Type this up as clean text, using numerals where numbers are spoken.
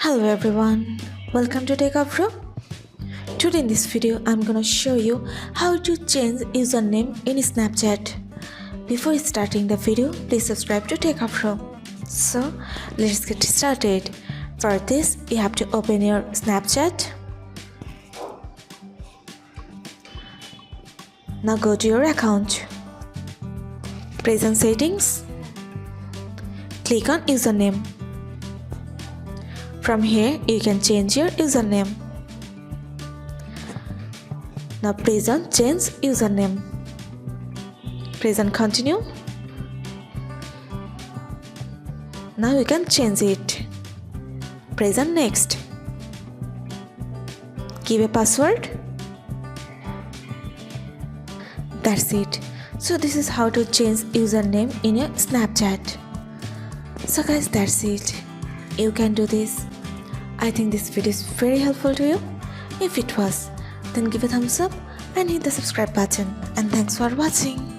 Hello everyone, welcome to Techavro. Today in this video I'm gonna show you how to change username in Snapchat. Before starting the video, please subscribe to Techavro. So let's get started. For this, you have to open your Snapchat. Now go to your account. Press on settings. Click on username. From here, you can change your username. Now press on change username. Press on continue. Now you can change it. Press on next. Give a password. That's it. So this is how to change username in your Snapchat. So guys, that's it. You can do this. I think this video is very helpful to you. If it was, then give a thumbs up and hit the subscribe button. And thanks for watching.